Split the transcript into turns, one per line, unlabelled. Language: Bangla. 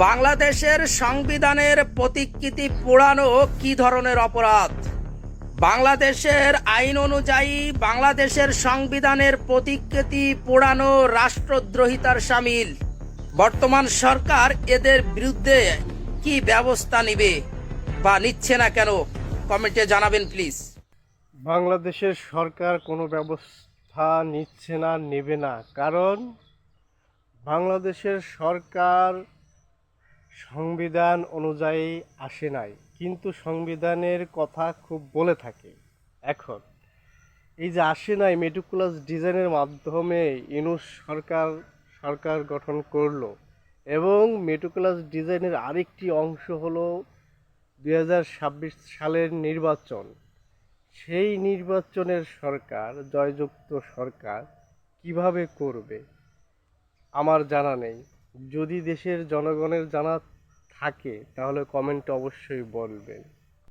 বাংলাদেশের সংবিধানের প্রতিকৃতি পোড়ানো কি ধরনের অপরাধ? বাংলাদেশের আইন অনুযায়ী বাংলাদেশের সংবিধানের প্রতিকৃতি পোড়ানো রাষ্ট্রদ্রোহিতার শামিল। বর্তমান সরকার এদের বিরুদ্ধে কি ব্যবস্থা নেবে বা নিচ্ছে না কেন, কমেন্টে জানাবেন প্লিজ।
বাংলাদেশের সরকার কোনো ব্যবস্থা নিচ্ছে না, নেবে না, কারণ বাংলাদেশের সরকার সংবিধান অনুযায়ী আসে নাই, কিন্তু সংবিধানের কথা খুব বলে থাকে। এখন এই যে আসে নাই, মেটিকুলাস ডিজাইনের মাধ্যমে ইউনূস সরকার গঠন করলো, এবং মেটিকুলাস ডিজাইনের আরেকটি অংশ হলো 2026 সালের নির্বাচন। সেই নির্বাচনের সরকার, জয়যুক্ত সরকার কিভাবে করবে আমার জানা নেই। যদি দেশের জনগণের জানা থাকে তাহলে কমেন্টে অবশ্যই বলবেন।